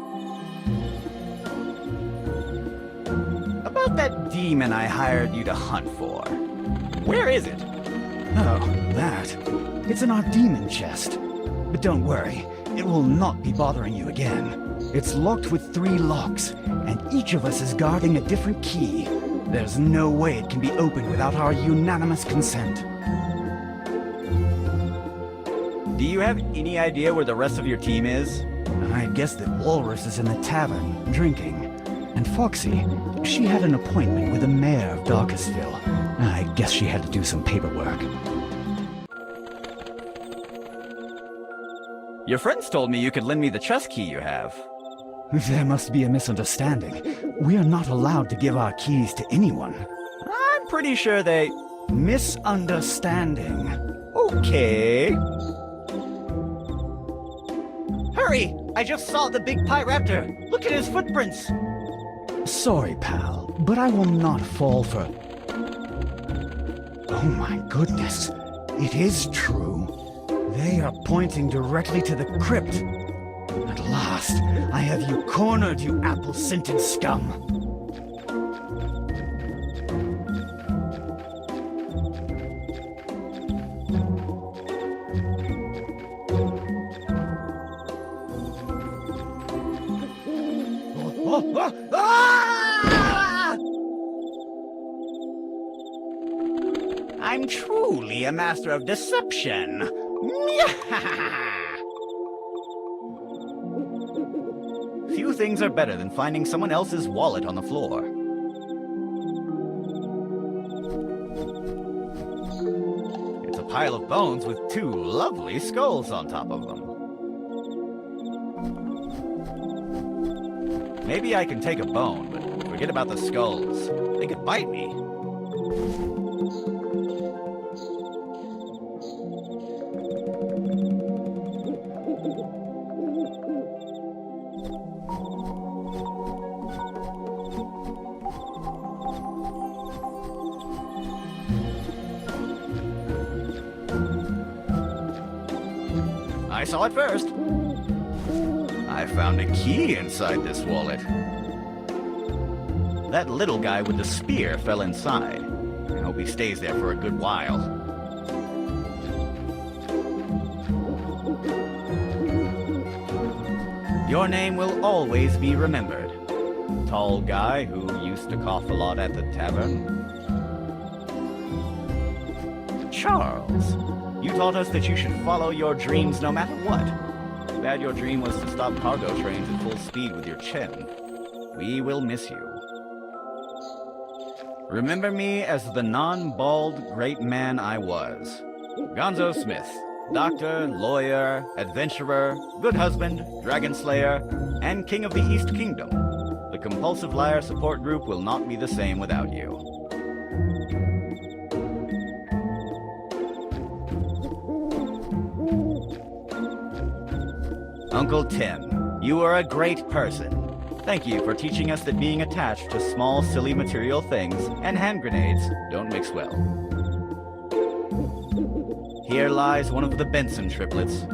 About that demon I hired you to hunt for. Where is it? Oh, that. It's in our demon chest. But don't worry, it will not be bothering you again. It's locked with 3 locks, and each of us is guarding a different key. There's no way it can be opened without our unanimous consent. Do you have any idea where the rest of your team is? I guess that Walrus is in the tavern, drinking. And Foxy, she had an appointment with the mayor of Darkestville. I guess she had to do some paperwork. Your friends told me you could lend me the chest key you have. There must be a misunderstanding. We are not allowed to give our keys to anyone. I'm pretty sure they... Misunderstanding. Okay. Hurry! I just saw the big Pyraptor. Look at his footprints. Sorry, pal, but I will not fall for... Oh my goodness. It is true. They are pointing directly to the crypt. At last, I have you cornered, you apple-scented scum. I'm truly a master of deception. Few things are better than finding someone else's wallet on the floor. It's a pile of bones with two lovely skulls on top of them. Maybe I can take a bone, but forget about the skulls. They could bite me. I saw it first. I found a key inside this wallet. That little guy with the spear fell inside. I hope he stays there for a good while. Your name will always be remembered. Tall guy who used to cough a lot at the tavern. Charles, you taught us that you should follow your dreams no matter what. Too bad your dream was to stop cargo trains at full speed with your chin. We will miss you. Remember me as the non-bald great man I was. Gonzo Smith, doctor, lawyer, adventurer, good husband, dragon slayer, and king of the East Kingdom. The Compulsive Liar support group will not be the same without you. Uncle Tim, you are a great person. Thank you for teaching us that being attached to small, silly material things and hand grenades don't mix well. Here lies one of the Benson triplets.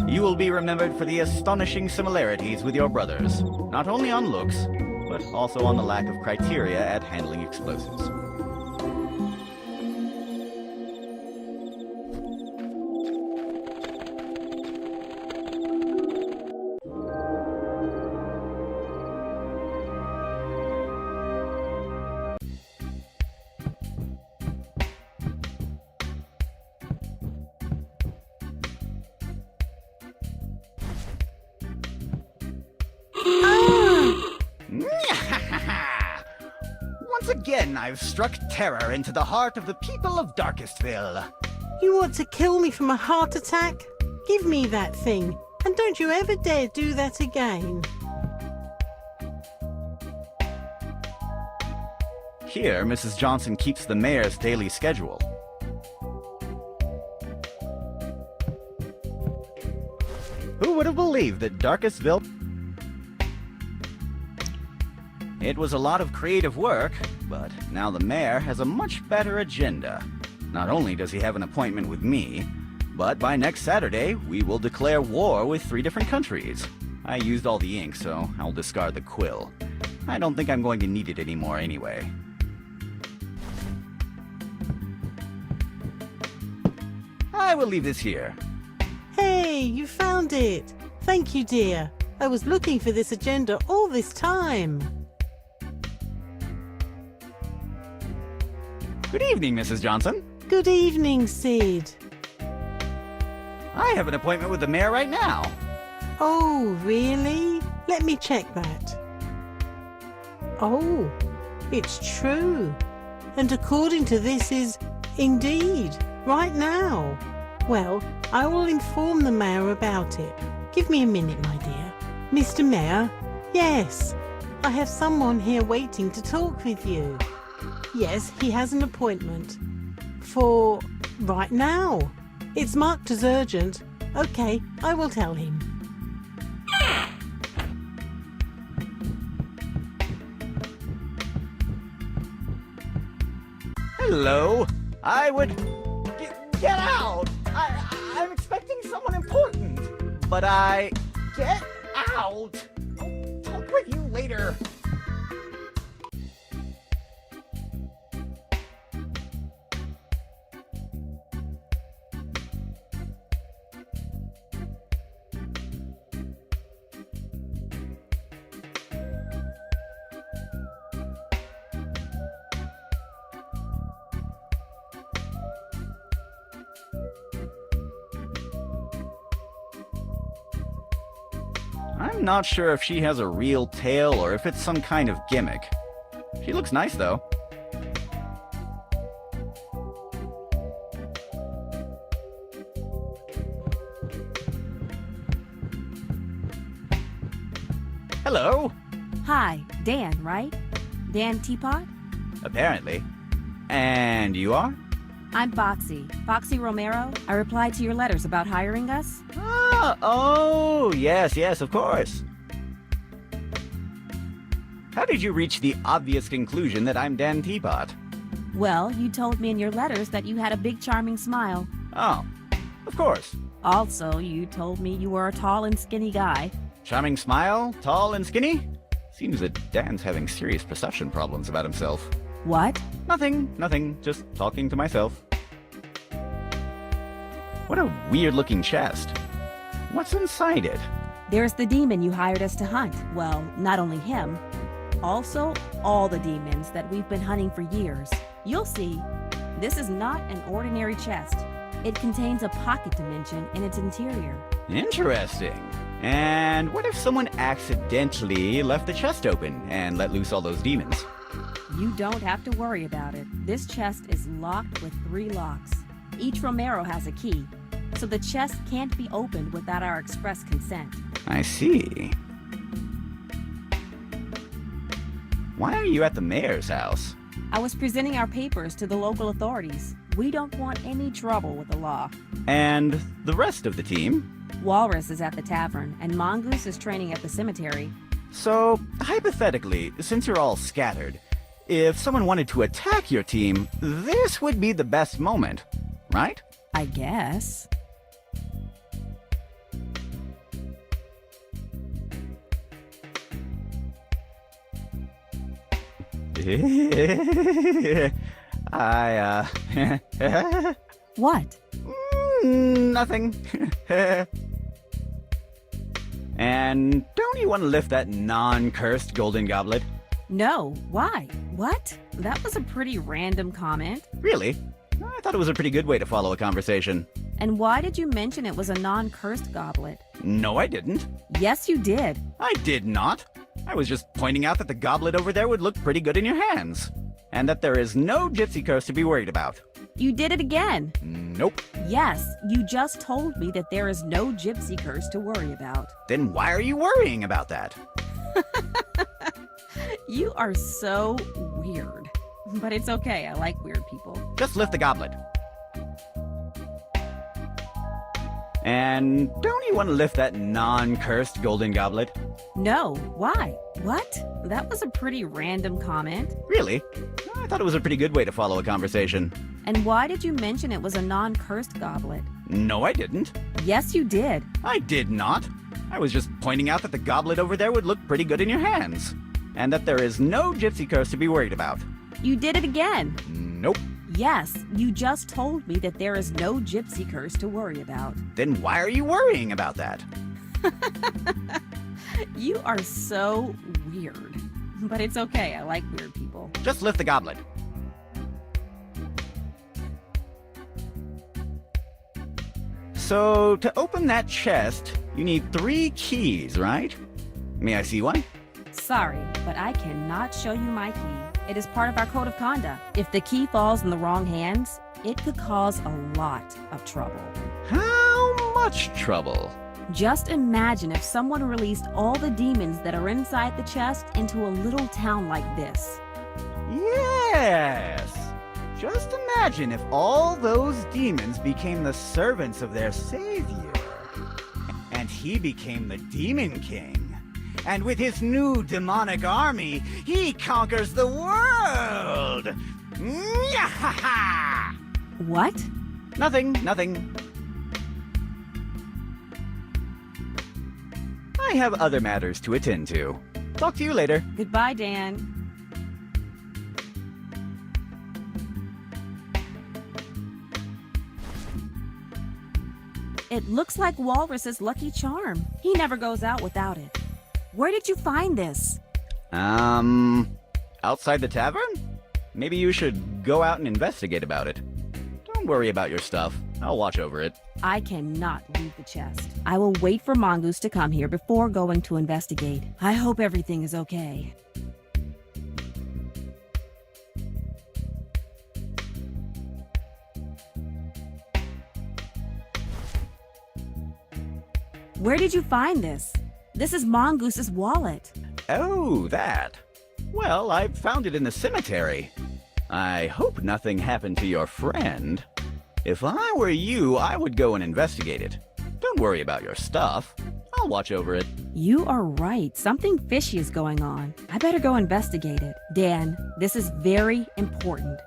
You will be remembered for the astonishing similarities with your brothers, not only on looks, but also on the lack of criteria at handling explosives. Once again, I've struck terror into the heart of the people of Darkestville. You want to kill me from a heart attack? Give me that thing, and don't you ever dare do that again. Here, Mrs. Johnson keeps the mayor's daily schedule. Who would have believed that Darkestville... It was a lot of creative work, but now the mayor has a much better agenda. Not only does he have an appointment with me, but by next Saturday, we will declare war with 3 different countries. I used all the ink, so I'll discard the quill. I don't think I'm going to need it anymore anyway. I will leave this here. Hey, you found it. Thank you, dear. I was looking for this agenda all this time. Good evening, Mrs. Johnson. Good evening, Sid. I have an appointment with the mayor right now. Oh, really? Let me check that. Oh, it's true. and according to this is indeed right now. Well, I will inform the mayor about it. Give me a minute, my dear. Mr. Mayor? Yes, I have someone here waiting to talk with you. Yes, he has an appointment. For right now. It's marked as urgent. Okay, I will tell him. Hello. I would... Get out! I'm expecting someone important. But Get out! I'll talk with you later. I'm not sure if she has a real tail or if it's some kind of gimmick. She looks nice, though. Hello. Hi, Dan, right? Dan Teapot? Apparently. And you are? I'm Foxy. Foxy Romero. I replied to your letters about hiring us. Oh, yes, of course. How did you reach the obvious conclusion that I'm Dan Teapot? Well, you told me in your letters that you had a big charming smile. Oh, of course. Also, you told me you were a tall and skinny guy. Charming smile, tall and skinny? Seems that Dan's having serious perception problems about himself. What? Nothing, just talking to myself. What a weird-looking chest. What's inside it? There's the demon you hired us to hunt. Well, not only him, also all the demons that we've been hunting for years. You'll see, this is not an ordinary chest. It contains a pocket dimension in its interior. Interesting. And what if someone accidentally left the chest open and let loose all those demons? You don't have to worry about it. This chest is locked with 3 locks. Each Romero has a key, so the chest can't be opened without our express consent. I see. Why are you at the mayor's house? I was presenting our papers to the local authorities. We don't want any trouble with the law. And the rest of the team? Walrus is at the tavern, and Mongoose is training at the cemetery. So, hypothetically, since you're all scattered, if someone wanted to attack your team, this would be the best moment, right? I guess. What? Nothing. And don't you want to lift that non-cursed golden goblet? No, why? What? That was a pretty random comment. Really? I thought it was a pretty good way to follow a conversation. And why did you mention it was a non-cursed goblet? No, I didn't. Yes, you did. I did not. I was just pointing out that the goblet over there would look pretty good in your hands. And that there is no gypsy curse to be worried about. You did it again. Nope. Yes, you just told me that there is no gypsy curse to worry about. Then why are you worrying about that? You are so weird. But it's okay, I like weird people. Just lift the goblet. And don't you want to lift that non-cursed golden goblet? No, why? What? That was a pretty random comment. Really? I thought it was a pretty good way to follow a conversation. And why did you mention it was a non-cursed goblet? No, I didn't. Yes, you did. I did not. I was just pointing out that the goblet over there would look pretty good in your hands. And that there is no gypsy curse to be worried about. You did it again. Nope. Yes, you just told me that there is no gypsy curse to worry about. Then why are you worrying about that? You are so weird. But it's okay, I like weird people. Just lift the goblet. So, to open that chest, you need 3 keys, right? May I see one? Sorry, but I cannot show you my key. It is part of our code of conduct. If the key falls in the wrong hands, it could cause a lot of trouble. How much trouble? Just imagine if someone released all the demons that are inside the chest into a little town like this. Yes! Just imagine if all those demons became the servants of their savior. And he became the Demon King. And with his new demonic army, he conquers the world! Nyahaha! What? Nothing. I have other matters to attend to. Talk to you later. Goodbye, Dan. It looks like Walrus's lucky charm. He never goes out without it. Where did you find this? Outside the tavern? Maybe you should go out and investigate about it. Don't worry about your stuff. I'll watch over it. I cannot leave the chest. I will wait for Mongoose to come here before going to investigate. I hope everything is okay. Where did you find this? This is Mongoose's wallet. Oh, that. Well, I found it in the cemetery. I hope nothing happened to your friend. If I were you, I would go and investigate it. Don't worry about your stuff. I'll watch over it. You are right. Something fishy is going on. I better go investigate it. Dan, this is very important.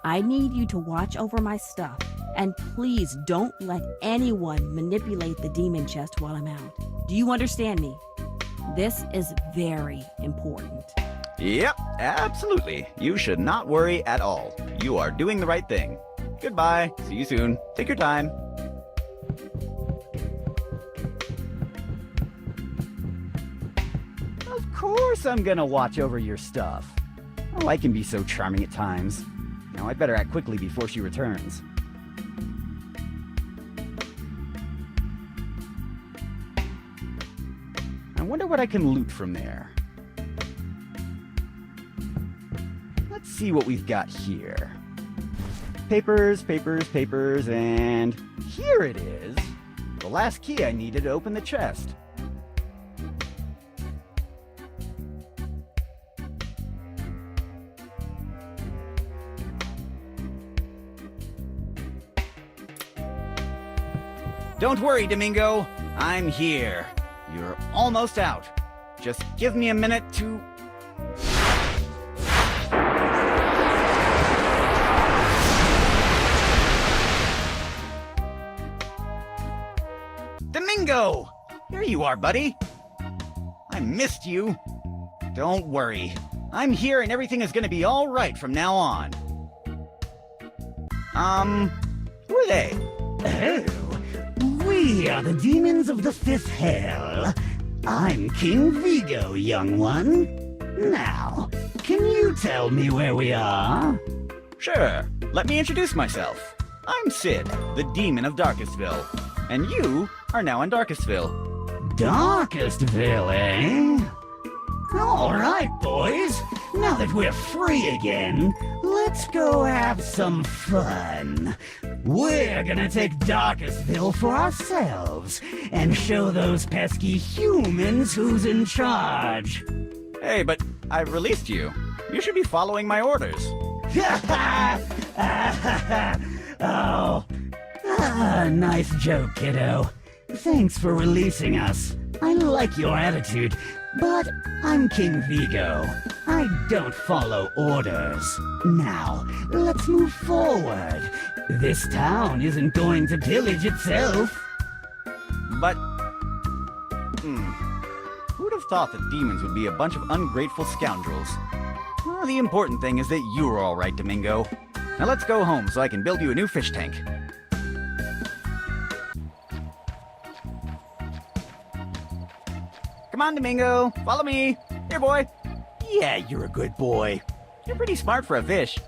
I need you to watch over my stuff. And please don't let anyone manipulate the demon chest while I'm out. Do you understand me? This is very important. Yep, absolutely. You should not worry at all. You are doing the right thing. Goodbye. See you soon. Take your time. Of course I'm gonna watch over your stuff. Oh, I can be so charming at times. Now I'd better act quickly before she returns. I wonder what I can loot from there. Let's see what we've got here. Papers, and here it is. The last key I needed to open the chest. Don't worry, Domingo. I'm here. You're almost out. Just give me a minute to... Domingo! Here you are, buddy. I missed you. Don't worry. I'm here and everything is gonna be all right from now on. Who are they? Oh, we are the demons of the fifth hell. I'm King Vigo, young one. Now, can you tell me where we are? Sure. Let me introduce myself. I'm Sid, the demon of Darkestville. And you are now in Darkestville. Darkestville, eh? All right, boys. Now that we're free again, let's go have some fun. We're gonna take Darkestville for ourselves and show those pesky humans who's in charge. Hey, but I've released you. You should be following my orders. Nice joke, kiddo. Thanks for releasing us. I like your attitude, but I'm King Vigo. I don't follow orders. Now, let's move forward. This town isn't going to pillage itself. But... who'd have thought that demons would be a bunch of ungrateful scoundrels? Well, the important thing is that you're all right, Domingo. Now let's go home so I can build you a new fish tank. Come on, Domingo. Follow me. Here, boy. Yeah, you're a good boy. You're pretty smart for a fish.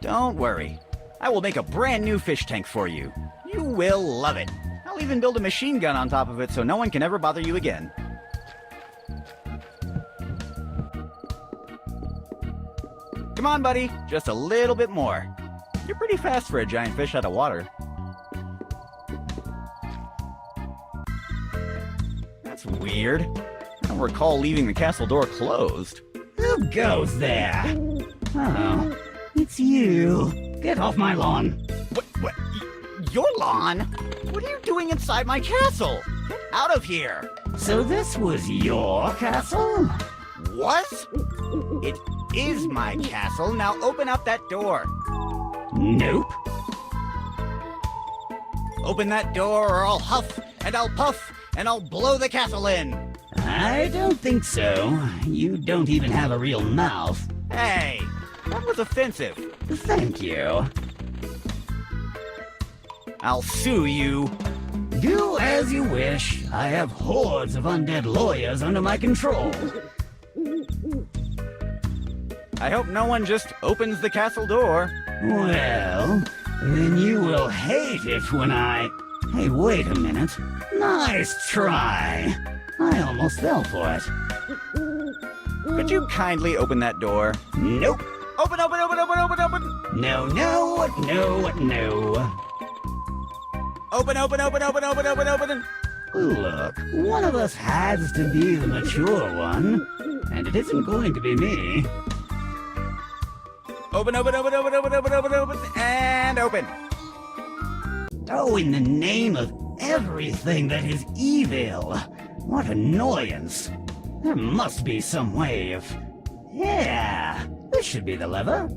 Don't worry. I will make a brand new fish tank for you. You will love it. I'll even build a machine gun on top of it so no one can ever bother you again. Come on, buddy. Just a little bit more. You're pretty fast for a giant fish out of water. That's weird. I don't recall leaving the castle door closed. Who goes there? Oh, it's you. Get off my lawn. What? Your lawn? What are you doing inside my castle? Get out of here. So this was your castle? Was? It is my castle. Now open up that door. Nope. Open that door or I'll huff and I'll puff and I'll blow the castle in. I don't think so. You don't even have a real mouth. Hey, that was offensive. Thank you. I'll sue you. Do as you wish. I have hordes of undead lawyers under my control. I hope no one just opens the castle door. Well, then you will hate it when I... Hey, wait a minute. Nice try. I almost fell for it. Could you kindly open that door? Nope. Open! No, no, no, no. Open! Look, one of us has to be the mature one, and it isn't going to be me. Open, and open. Oh, in the name of everything that is evil. What annoyance. There must be some way of... Yeah, this should be the lever.